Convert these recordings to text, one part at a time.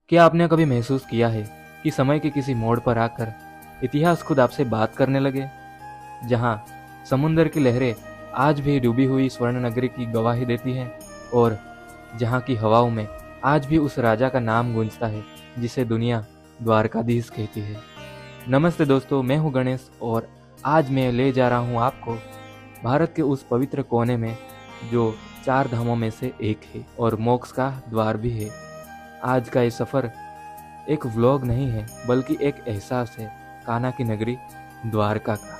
क्या आपने कभी महसूस किया है कि समय के किसी मोड़ पर आकर इतिहास खुद आपसे बात करने लगे, जहां समुंदर की लहरें आज भी डूबी हुई स्वर्ण नगरी की गवाही देती हैं और जहां की हवाओं में आज भी उस राजा का नाम गूंजता है जिसे दुनिया द्वारकाधीश कहती है। नमस्ते दोस्तों, मैं हूं गणेश और आज मैं ले जा रहा हूं आपको भारत के उस पवित्र कोने में जो 4 धामों में से एक है और मोक्ष का द्वार भी है। आज का ये सफ़र एक व्लॉग नहीं है बल्कि एक एहसास है कान्हा की नगरी द्वारका का।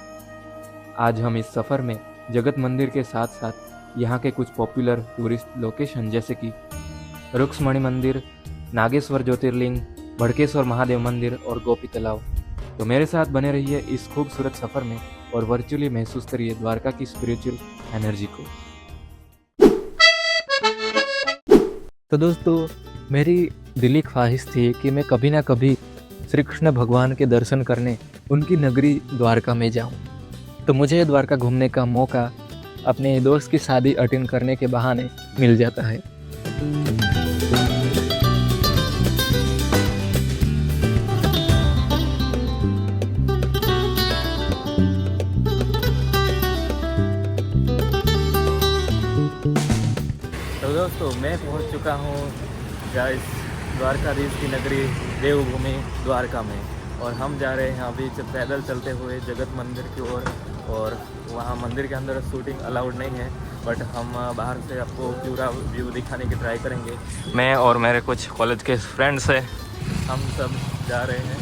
आज हम इस सफ़र में जगत मंदिर के साथ साथ यहाँ के कुछ पॉपुलर टूरिस्ट लोकेशन जैसे कि रुक्मणी मंदिर, नागेश्वर ज्योतिर्लिंग, भड़केश्वर महादेव मंदिर और गोपी तालाब। तो मेरे साथ बने रहिए इस खूबसूरत सफ़र में और वर्चुअली महसूस करिए द्वारका की स्पिरिचुअल एनर्जी को। तो दोस्तों, मेरी दिली ख्वाहिश थी कि मैं कभी ना कभी श्री कृष्ण भगवान के दर्शन करने उनकी नगरी द्वारका में जाऊं। तो मुझे द्वारका घूमने का मौका अपने दोस्त की शादी अटेंड करने के बहाने मिल जाता है। तो दोस्तों, मैं पहुंच चुका हूं गाइस द्वारकाधीश की नगरी देवभूमि द्वारका में और हम जा रहे हैं अभी पैदल चलते हुए जगत मंदिर की ओर। और वहाँ मंदिर के अंदर शूटिंग अलाउड नहीं है, बट हम बाहर से आपको पूरा व्यू दिखाने की ट्राई करेंगे। मैं और मेरे कुछ कॉलेज के फ्रेंड्स हैं, हम सब जा रहे हैं।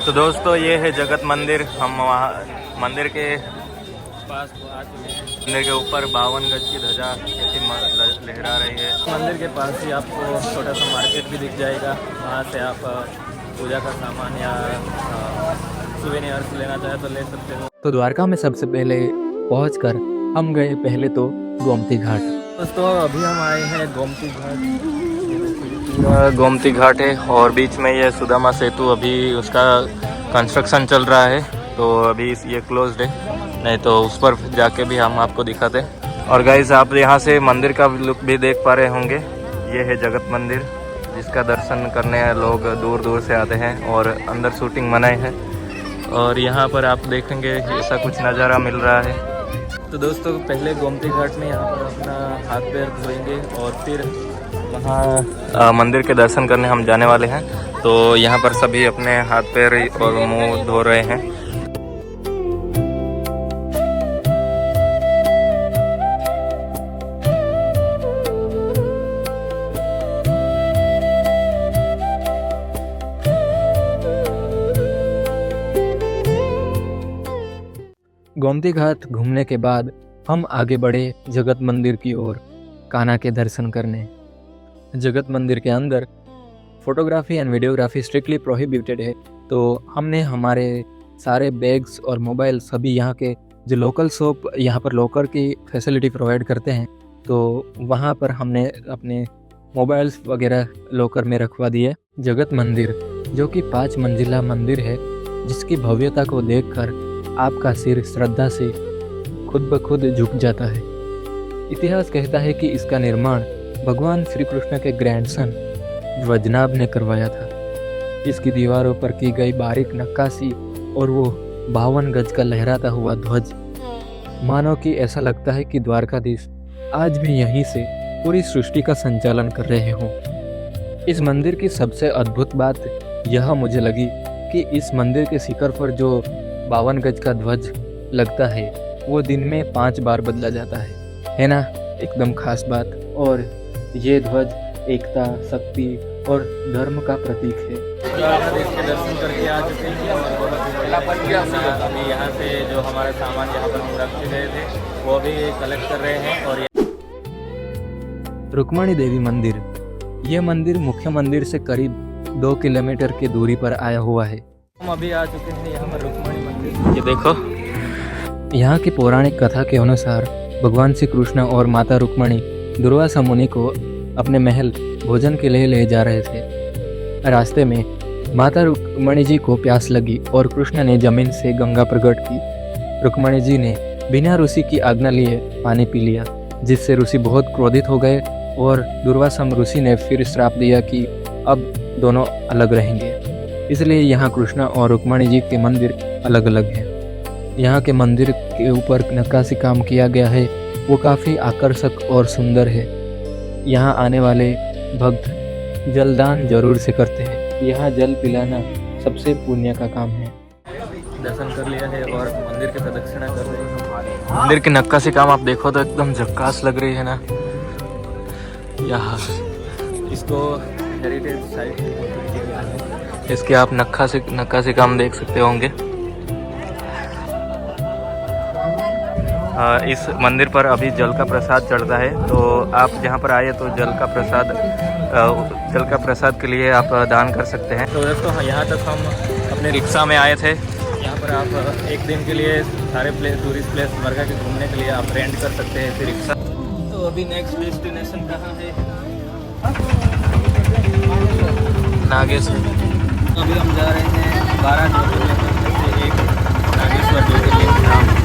तो दोस्तों, ये है जगत मंदिर। हम वहाँ मंदिर के पास आ चुके हैं। मंदिर के ऊपर 52 गज की ध्वजा ऐसी लहरा रही है। मंदिर के पास ही आपको छोटा सा मार्केट भी दिख जाएगा, वहाँ से आप पूजा का सामान या सुवेनियर्स लेना चाहे तो ले सकते हो। तो द्वारका में सबसे पहले पहुंचकर हम गए पहले तो गोमती घाट। दोस्तों, अभी हम आए हैं गोमती घाट। गोमती घाट है और बीच में ये सुदामा सेतु, अभी उसका कंस्ट्रक्शन चल रहा है तो अभी ये क्लोज्ड है, नहीं तो उस पर जाके भी हम आपको दिखाते। और गाइस, आप यहाँ से मंदिर का लुक भी देख पा रहे होंगे। ये है जगत मंदिर जिसका दर्शन करने लोग दूर दूर से आते हैं और अंदर शूटिंग मनाई है। और यहाँ पर आप देखेंगे ऐसा कुछ नज़ारा मिल रहा है। तो दोस्तों, पहले गोमती घाट में यहाँ पर अपना हाथ पैर धोएंगे और फिर वहाँ मंदिर के दर्शन करने हम जाने वाले हैं। तो यहाँ पर सभी अपने हाथ पैर और मुंह धो रहे हैं। गोमती घाट घूमने के बाद हम आगे बढ़े जगत मंदिर की ओर कान्हा के दर्शन करने। जगत मंदिर के अंदर photography and videography strictly prohibited है, तो हमने हमारे सारे बैग्स और मोबाइल सभी यहाँ के जो लोकल शॉप यहाँ पर लॉकर की फैसिलिटी प्रोवाइड करते हैं, तो वहाँ पर हमने अपने मोबाइल्स वगैरह लॉकर में रखवा दिए। जगत मंदिर जो कि 5 मंजिला मंदिर है, जिसकी भव्यता को देखकर आपका सिर श्रद्धा से खुद ब खुद झुक जाता है। इतिहास कहता है कि इसका निर्माण भगवान श्री कृष्ण के ग्रैंडसन वैजनाभ ने करवाया था। इसकी दीवारों पर की गई बारीक नक्काशी और वो 52 गज का लहराता हुआ ध्वज, मानो कि ऐसा लगता है कि द्वारकाधीश आज भी यहीं से पूरी सृष्टि का संचालन कर रहे हों। इस मंदिर की सबसे अद्भुत बात यह मुझे लगी कि इस मंदिर के शिखर पर जो 52 गज का ध्वज लगता है वो दिन में 5 बार बदला जाता है ना? एकदम खास बात। और ये ध्वज एकता, शक्ति और धर्म का प्रतीक है। इसके दर्शन करके आ चुके हैं और अभी यहाँ से जो हमारे सामान यहाँ पर हम रख गए थे वो भी कलेक्ट कर रहे हैं। और रुक्मणी देवी मंदिर, ये मंदिर मुख्य मंदिर से करीब 2 किलोमीटर की दूरी पर आया हुआ है। हम अभी आ चुके हैं यहाँ पर रुक्मणी मंदिर। ये देखो, यहाँ की पौराणिक कथा के अनुसार भगवान श्री कृष्ण और माता रुक्मणी दुर्वासा मुनि को अपने महल भोजन के लिए ले जा रहे थे। रास्ते में माता रुक्मणी जी को प्यास लगी और कृष्ण ने जमीन से गंगा प्रकट की। रुक्मणी जी ने बिना ऋषि की आज्ञा लिए पानी पी लिया, जिससे ऋषि बहुत क्रोधित हो गए और दुर्वासा ऋषि ने फिर श्राप दिया कि अब दोनों अलग रहेंगे। इसलिए यहाँ कृष्णा और रुक्मणी जी के मंदिर अलग अलग हैं। यहाँ के मंदिर के ऊपर नक्काशी काम किया गया है, वो काफ़ी आकर्षक और सुंदर है। यहाँ आने वाले भक्त जलदान जरूर से करते हैं। यहाँ जल पिलाना सबसे पुण्य का काम है। दर्शन कर लिया है और मंदिर की प्रदक्षिणा कर रहे हैं। मंदिर की नक्काशी काम आप देखो तो एकदम झक्कास लग रही है ना। यहाँ इसको हेरिटेज साइट किया गया है। इसके आप नक्काशी काम देख सकते होंगे। इस मंदिर पर अभी जल का प्रसाद चढ़ता है, तो आप जहाँ पर आए तो जल का प्रसाद के लिए आप दान कर सकते हैं। तो दोस्तों यहाँ तक हम अपने रिक्शा में आए थे। यहाँ पर आप एक दिन के लिए सारे टूरिस्ट प्लेस द्वारका के घूमने के लिए आप रेंट कर सकते हैं फिर रिक्शा। तो अभी नेक्स्ट डेस्टिनेशन कहाँ है? नागेश्वर। अभी हम जा रहे हैं 12 ज्योतिर्लिंग में से एक नागेश्वर ज्योतिर्लिंग धाम।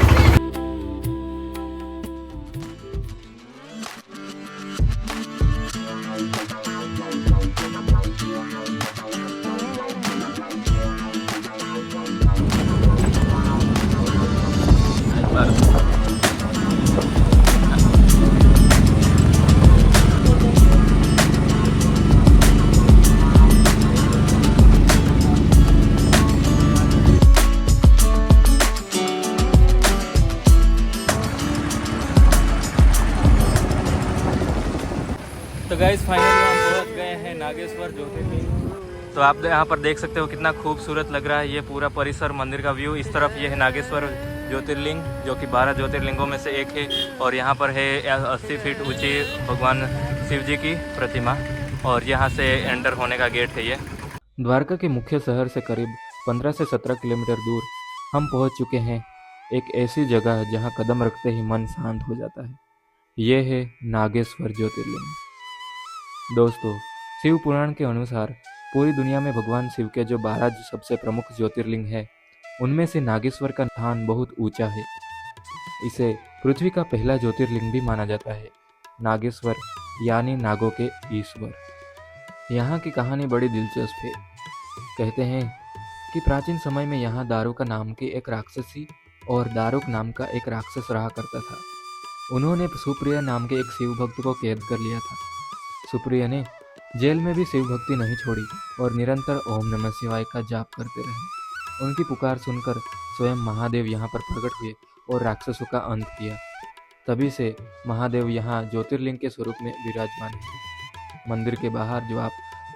तो गाइस फाइनली हम पहुंच गए हैं नागेश्वर ज्योतिर्लिंग। तो आप यहाँ पर देख सकते हो कितना खूबसूरत लग रहा है ये पूरा परिसर, मंदिर का व्यू। इस तरफ ये है नागेश्वर ज्योतिर्लिंग जो कि 12 ज्योतिर्लिंगों में से एक है। और यहाँ पर है 80 फीट ऊंची भगवान शिव जी की प्रतिमा और यहाँ से एंटर होने का गेट है ये। द्वारका के मुख्य शहर से करीब 15 से 17 किलोमीटर दूर हम पहुँच चुके हैं एक ऐसी जगह जहाँ कदम रखते ही मन शांत हो जाता है। ये है नागेश्वर ज्योतिर्लिंग। दोस्तों, शिव पुराण के अनुसार पूरी दुनिया में भगवान शिव के जो 12 सबसे प्रमुख ज्योतिर्लिंग है, उनमें से नागेश्वर का स्थान बहुत ऊंचा है। इसे पृथ्वी का पहला ज्योतिर्लिंग भी माना जाता है। नागेश्वर यानी नागों के ईश्वर। यहाँ की कहानी बड़ी दिलचस्प है। कहते हैं कि प्राचीन समय में यहाँ दारुका नाम की एक राक्षसी और दारुक नाम का एक राक्षस रहा करता था। उन्होंने सुप्रिया नाम के एक शिव भक्त को कैद कर लिया था। सुप्रिया ने जेल में भी शिव भक्ति नहीं छोड़ी और निरंतर ओम नमः शिवाय का जाप करते रहे। उनकी पुकार सुनकर स्वयं महादेव यहाँ पर प्रकट हुए और राक्षसों का अंत किया। तभी से महादेव यहाँ ज्योतिर्लिंग के स्वरूप में विराजमान है। मंदिर के बाहर जो आप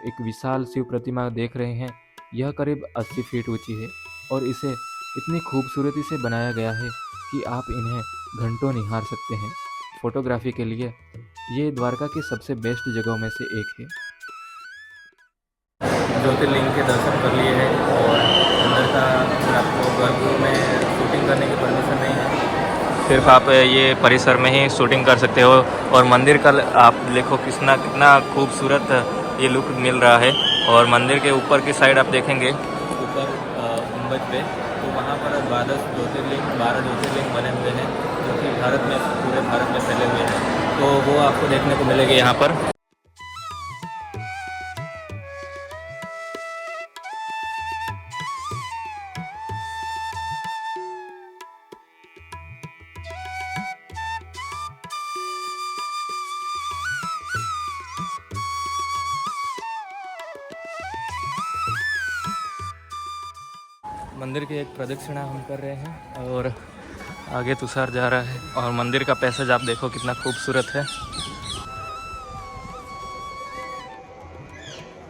एक विशाल शिव प्रतिमा देख रहे हैं, यह करीब 80 फीट ऊंची है और इसे इतनी खूबसूरती से बनाया गया है कि आप इन्हें घंटों निहार सकते हैं। फोटोग्राफी के लिए ये द्वारका की सबसे बेस्ट जगहों में से एक है। ज्योतिर्लिंग के दर्शन कर लिए हैं और अंदर का आपको गर्भगृह में शूटिंग करने की परमिशन नहीं है, सिर्फ आप ये परिसर में ही शूटिंग कर सकते हो। और मंदिर का आप देखो कितना खूबसूरत ये लुक मिल रहा है। और मंदिर के ऊपर की साइड आप देखेंगे ऊपर गुंबद पे, तो वहाँ पर 12 ज्योतिर्लिंग बने हुए हैं जो कि पूरे भारत में फैले हुए हैं। तो वो आपको देखने को मिलेगा यहाँ पर। मंदिर की एक प्रदक्षिणा हम कर रहे हैं और आगे तुषार जा रहा है। और मंदिर का पैसेज आप देखो कितना खूबसूरत है।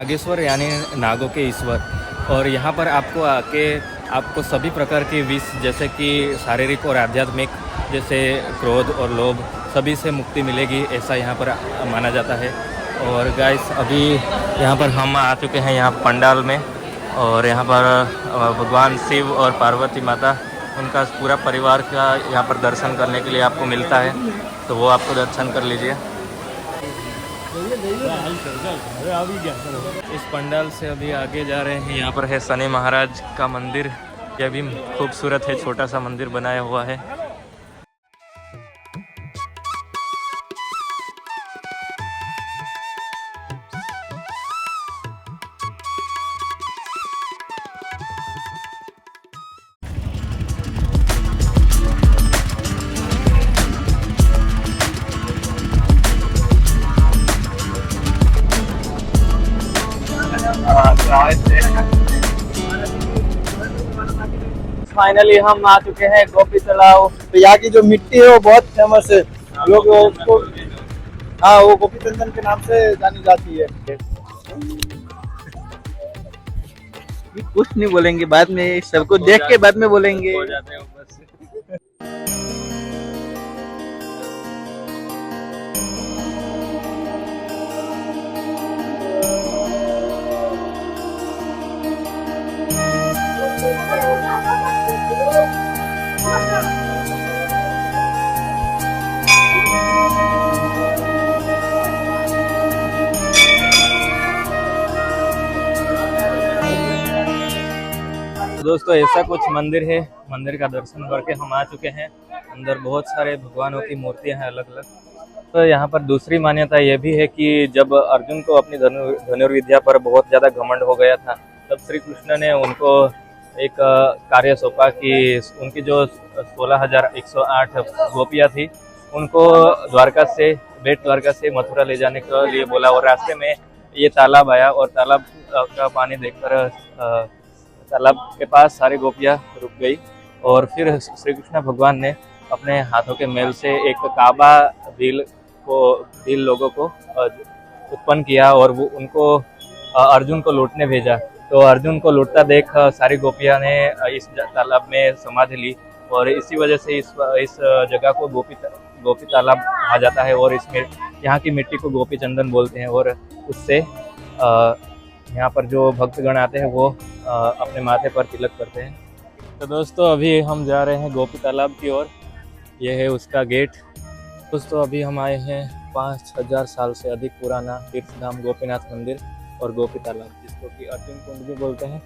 नागेश्वर यानी नागों के ईश्वर। और यहाँ पर आपको आके आपको सभी प्रकार की विष जैसे कि शारीरिक और आध्यात्मिक, जैसे क्रोध और लोभ, सभी से मुक्ति मिलेगी, ऐसा यहाँ पर माना जाता है। और गाइस अभी यहाँ पर हम आ चुके हैं यहाँ पंडाल में और यहाँ पर भगवान शिव और पार्वती माता, उनका पूरा परिवार का यहाँ पर दर्शन करने के लिए आपको मिलता है, तो वो आपको दर्शन कर लीजिए। इस पंडाल से अभी आगे जा रहे हैं, यहाँ पर है शनि महाराज का मंदिर। यह भी खूबसूरत है, छोटा सा मंदिर बनाया हुआ है। फाइनली हम आ चुके हैं गोपी तालाब। तो यहाँ की जो मिट्टी है वो बहुत फेमस है, लोग उसको हाँ वो गोपी चंदन के नाम से जानी जाती है। कुछ नहीं बोलेंगे, बाद में सबको देख के बाद में बोलेंगे। दोस्तों ऐसा कुछ मंदिर है, मंदिर का दर्शन करके हम आ चुके हैं। अंदर बहुत सारे भगवानों की मूर्तियां हैं अलग अलग। तो यहाँ पर दूसरी मान्यता यह भी है कि जब अर्जुन को अपनी धनुर्विद्या पर बहुत ज़्यादा घमंड हो गया था, तब श्री कृष्ण ने उनको एक कार्य सौंपा कि उनकी जो 16,108 गोपियाँ थी उनको द्वारका से बेट द्वारका से मथुरा ले जाने के लिए बोला। और रास्ते में ये तालाब आया और तालाब का पानी देखकर तालाब के पास सारी गोपियाँ रुक गई। और फिर श्री कृष्ण भगवान ने अपने हाथों के मेल से एक काबा भील लोगों को उत्पन्न किया और वो उनको अर्जुन को लूटने भेजा। तो अर्जुन को लूटता देख सारी गोपियाँ ने इस तालाब में समाधि ली और इसी वजह से इस जगह को गोपी तालाब कहा जाता है। और इसमें यहाँ की मिट्टी को गोपी चंदन बोलते हैं और उससे यहाँ पर जो भक्तगण आते हैं वो अपने माथे पर तिलक करते हैं। तो दोस्तों अभी हम जा रहे हैं गोपी तालाब की ओर। यह है उसका गेट। दोस्तों अभी हम आए हैं 5,000 साल से अधिक पुराना तीर्थधाम गोपीनाथ मंदिर और गोपी तालाब, जिसको कि अर्जुन कुंड भी बोलते हैं।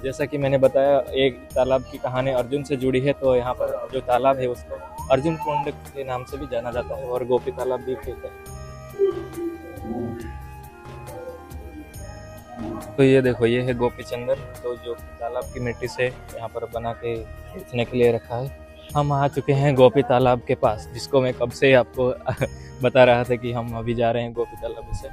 जैसा कि मैंने बताया एक तालाब की कहानी अर्जुन से जुड़ी है, तो यहाँ पर जो तालाब है उसको अर्जुन कुंड के नाम से भी जाना जाता है और गोपी तालाब भी कहते हैं। तो ये देखो, ये है गोपी चंदन, तो जो तालाब की मिट्टी से यहाँ पर बना के बेचने के लिए रखा है। हम आ चुके हैं गोपी तालाब के पास, जिसको मैं कब से आपको बता रहा था कि हम अभी जा रहे हैं गोपी तालाब से।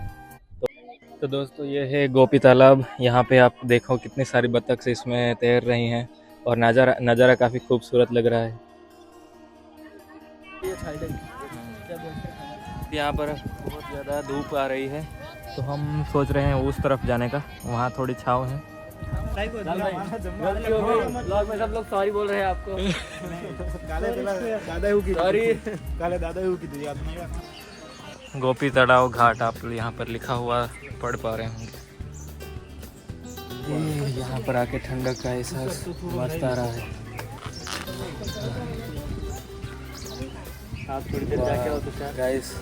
तो दोस्तों ये है गोपी तालाब। यहाँ पे आप देखो कितनी सारी बत्तख से इसमें तैर रही हैं और नज़ारा काफ़ी खूबसूरत लग रहा है। यहाँ पर बहुत ज़्यादा धूप आ रही है, तो हम सोच रहे हैं उस तरफ जाने का, वहाँ थोड़ी छाँव है। ब्लॉग में सब लोग सॉरी बोल रहे हैं आपको। गोपी तालाब घाट आप यहाँ पर लिखा हुआ पढ़ पा रहे होंगे। यहाँ पर आके ठंडक का एहसास मस्त आ रहा है। आप थोड़ी देर जाके आओ तो गाइस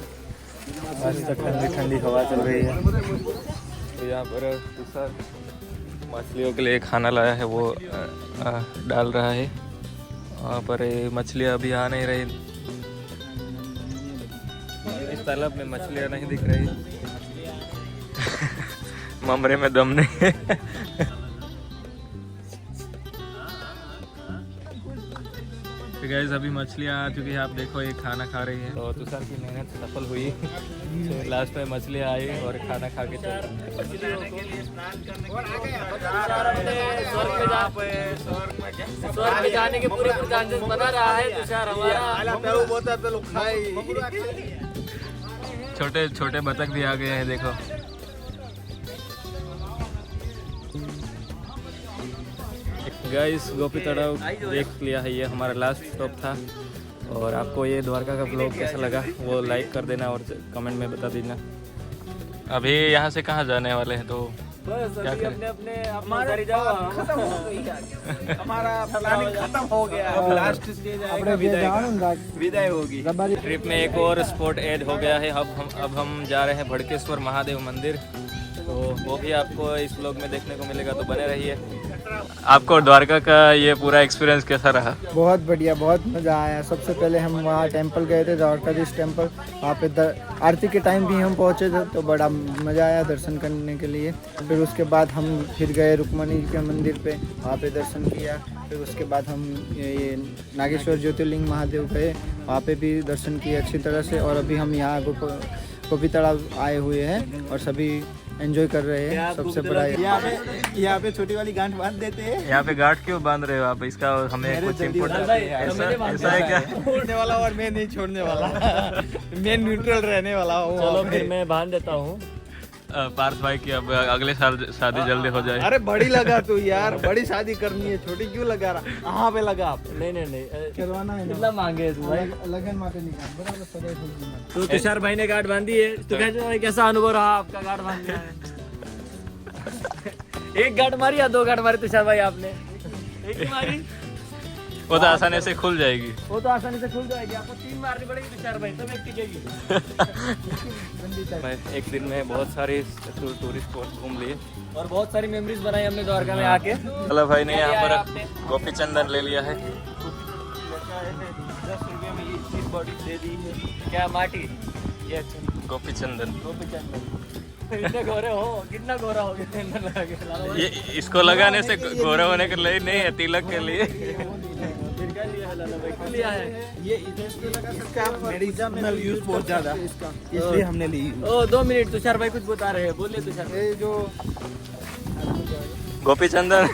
मस्त ठंडी ठंडी हवा चल रही है। तो यहाँ पर तुषार मछलियों के लिए खाना लाया है, वो डाल रहा है। वहाँ पर मछलियाँ अभी आ नहीं रही, इस तालाब में मछलियाँ नहीं दिख रही। ममरे में दम नहीं है। तो गाइस अभी मछलियाँ आ चुकी है, आप देखो ये खाना खा रही है। तो तुषार की मेहनत सफल हुई। तो लास्ट में मछलियाँ आई और खाना खा के चले। स्वर्ग में जाने के पूरे चांसेस बना रहा है तुषार हमारा। छोटे छोटे बतख भी आ गए हैं, देखो। गाइस गोपी तालाब देख लिया है, ये हमारा लास्ट स्टॉप था। और आपको ये द्वारका का ब्लॉग कैसा लगा वो लाइक कर देना और कमेंट में बता देना। अभी यहाँ से कहाँ जाने वाले हैं, तो क्या करें? हमारा प्लानिंग खत्म हो गया, लास्ट स्टेज आएगा, विदाई होगी। ट्रिप में एक और स्पॉट ऐड हो गया है। अब हम जा रहे हैं भड़केश्वर महादेव मंदिर, तो वो भी आपको इस ब्लॉग में देखने को मिलेगा, तो बने रहिए। आपको द्वारका का ये पूरा एक्सपीरियंस कैसा रहा? बहुत बढ़िया, बहुत मज़ा आया। सबसे पहले हम वहाँ टेंपल गए थे, द्वारकाधीश टेंपल। वहाँ पे आरती के टाइम भी हम पहुँचे थे, तो बड़ा मज़ा आया दर्शन करने के लिए। फिर उसके बाद हम फिर गए रुक्मणी के मंदिर पे, वहाँ पे दर्शन किया। फिर उसके बाद हम ये नागेश्वर ज्योतिर्लिंग महादेव गए, वहाँ पे भी दर्शन किए अच्छी तरह से। और अभी हम यहाँ गोपी तालाब आए हुए हैं और सभी एंजॉय कर रहे हैं। सबसे बड़ा यहाँ पे छोटी वाली गांठ बांध देते हैं। यहाँ पे गांठ क्यों बांध रहे हो आप? इसका हमें कुछ इम्पोर्टेंट ऐसा है क्या? छोड़ने वाला और मैं नहीं छोड़ने वाला। मैं न्यूट्रल रहने वाला हूँ। चलो फिर मैं बांध देता हूँ। पार्थ भाई की अब अगले साल शादी जल्दी हो जाए। अरे बड़ी लगा तू यार, बड़ी शादी करनी है, छोटी क्यों लगा रहा? कहाँ पे लगा आप? नहीं करवाना है कितना मांगे तू भाई? लगन माते निकाल बराबर सदा ही। तो तुषार भाई ने गांठ बांधी है, तो कैसा अनुभव रहा आपका गांठ बांधने में? एक गांठ मारी या 2 गांठ मारी तुषार भाई आपने? एक ही मारी? वो तो आसानी से खुल जाएगी। वो तो आसानी से खुल जाएगी, आपको 3 मारनी पड़ेगी तुषार भाई, तब एक टिकेगी। मैं एक दिन में बहुत सारे टूरिस्ट स्पॉट घूम लिए और बहुत सारी मेमोरीज बनाई हमने द्वारका में आके। मतलब भाई ने यहाँ पर गोपी चंदन ले लिया है। 10 रुपये में ये चीज बॉडी दे दी है। क्या माटी? ये अच्छा गोपी चंदन। गोपी चंदन। इतने गोरे हो, कितना गोरा हो गया चंदन लगा के? ये इसको लगाने से गोरा होने के लिए नहीं है, तिलक के लिए। फिर क्या लिया है लाला भाई? क्यों लिया है? ये इसका मेडिसिनल यूज बहुत ज्यादा इसका, इसलिए हमने ली। ओ 2 मिनट, तुषार भाई कुछ बता रहे हैं, बोलिए तुषार भाई। ये जो गोपी चंदन।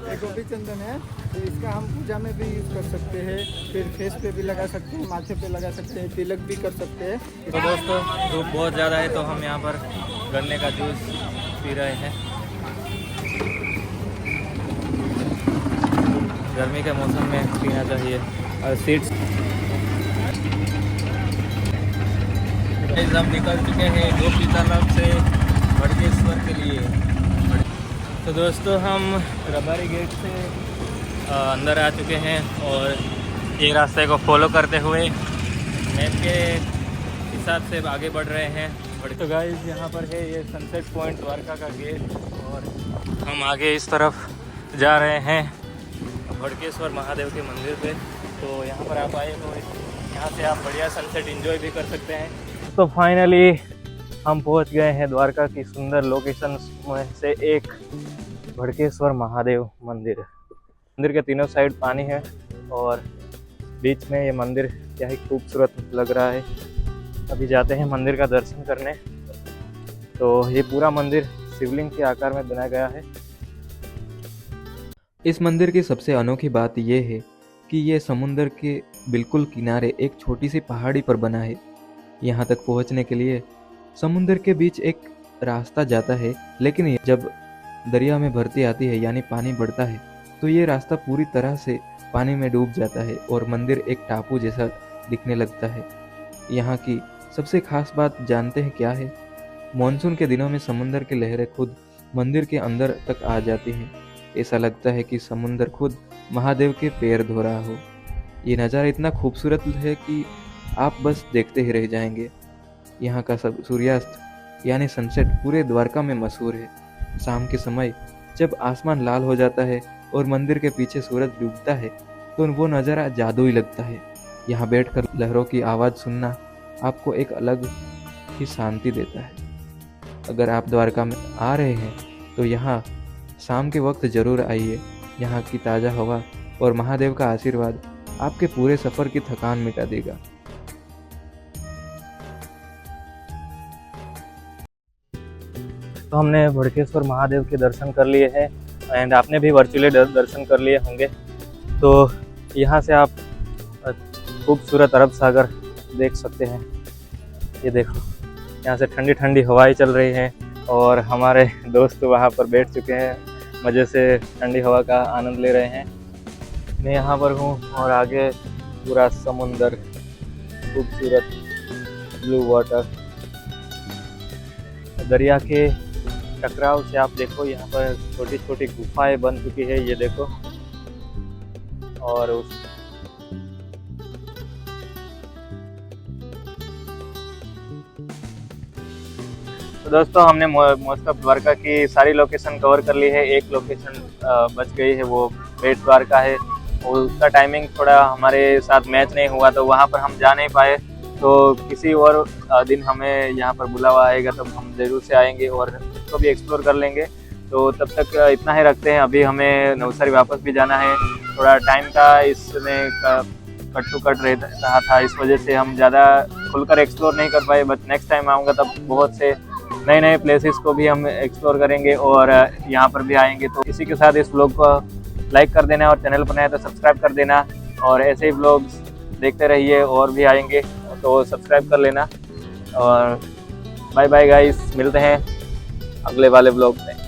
ये गोपी चंदन है, तो इसका हम पूजा में भी यूज कर सकते हैं, फिर फेस पे भी लगा सकते हैं, माथे पे लगा सकते हैं, तिलक भी कर सकते हैं। तो दोस्तों धूप बहुत ज़्यादा है, तो हम यहाँ पर गन्ने का जूस पी रहे हैं। गर्मी के मौसम में पीना चाहिए। और सीड्स हम निकल चुके हैं गोपी तालाब से भड़केश्वर के लिए। तो दोस्तों हम रबारी गेट से अंदर आ चुके हैं और ये रास्ते को फॉलो करते हुए मैप के हिसाब से आगे बढ़ रहे हैं। तो गाइस यहाँ पर है ये सनसेट पॉइंट द्वारका का गेट, और हम आगे इस तरफ जा रहे हैं भड़केश्वर महादेव के मंदिर पे। तो यहाँ पर आप आए तो यहाँ से आप बढ़िया सनसेट एंजॉय भी कर सकते हैं। तो फाइनली हम पहुँच गए हैं द्वारका की सुंदर लोकेशन में से एक भड़केश्वर महादेव मंदिर। मंदिर के तीनों साइड पानी है और बीच में ये मंदिर क्या ही खूबसूरत लग रहा है। अभी जाते हैं मंदिर का दर्शन करने। तो ये पूरा मंदिर शिवलिंग के आकार में बनाया गया है। इस मंदिर की सबसे अनोखी बात यह है कि ये समुंदर के बिल्कुल किनारे एक छोटी सी पहाड़ी पर बना है। यहाँ तक पहुँचने के लिए समुंदर के बीच एक रास्ता जाता है, लेकिन जब दरिया में भरती आती है यानी पानी बढ़ता है तो ये रास्ता पूरी तरह से पानी में डूब जाता है और मंदिर एक टापू जैसा दिखने लगता है। यहाँ की सबसे खास बात जानते हैं क्या है? मॉनसून के दिनों में समुंदर की लहरें खुद मंदिर के अंदर तक आ जाती हैं। ऐसा लगता है कि समुंदर खुद महादेव के पैर धो रहा हो। ये नज़ारा इतना खूबसूरत है कि आप बस देखते ही रह जाएंगे। यहाँ का सब सूर्यास्त यानी सनसेट पूरे द्वारका में मशहूर है। शाम के समय जब आसमान लाल हो जाता है और मंदिर के पीछे सूरज डूबता है तो वो नज़ारा जादुई लगता है। यहाँ बैठकर लहरों की आवाज़ सुनना आपको एक अलग ही शांति देता है। अगर आप द्वारका में आ रहे हैं तो यहाँ शाम के वक्त ज़रूर आइए। यहाँ की ताज़ा हवा और महादेव का आशीर्वाद आपके पूरे सफ़र की थकान मिटा देगा। तो हमने भड़केश्वर महादेव के दर्शन कर लिए हैं एंड आपने भी वर्चुअली दर्शन कर लिए होंगे। तो यहाँ से आप खूबसूरत अरब सागर देख सकते हैं। ये देखो, यहाँ से ठंडी ठंडी हवाएं चल रही हैं और हमारे दोस्त वहाँ पर बैठ चुके हैं, मज़े से ठंडी हवा का आनंद ले रहे हैं। मैं यहाँ पर हूँ और आगे पूरा समुंदर, खूबसूरत ब्लू वाटर, दरिया के टकराव से आप देखो यहाँ पर छोटी छोटी गुफाएं बन चुकी है। ये देखो, और उस तो दोस्तों हमने मोस्ट ऑफ द्वारका की सारी लोकेशन कवर कर ली है। एक लोकेशन बच गई है, वो बेट द्वारका है। उसका टाइमिंग थोड़ा हमारे साथ मैच नहीं हुआ तो वहाँ पर हम जा नहीं पाए। तो किसी और दिन हमें यहाँ पर बुलावा आएगा तब हम ज़रूर से आएंगे और उसको भी एक्सप्लोर कर लेंगे। तो तब तक इतना ही रखते हैं। अभी हमें नवसारी वापस भी जाना है। थोड़ा टाइम का इसमें कट टू कट रहा था, इस वजह से हम ज़्यादा खुलकर एक्सप्लोर नहीं कर पाए, बट नेक्स्ट टाइम आऊँगा तब बहुत से नए नए प्लेसेस को भी हम एक्सप्लोर करेंगे और यहाँ पर भी आएंगे। तो इसी के साथ इस व्लॉग को लाइक कर देना और चैनल पर नया तो सब्सक्राइब कर देना और ऐसे ही व्लॉग्स देखते रहिए और भी आएंगे तो सब्सक्राइब कर लेना। और बाय बाय गाइस, मिलते हैं अगले वाले व्लॉग में।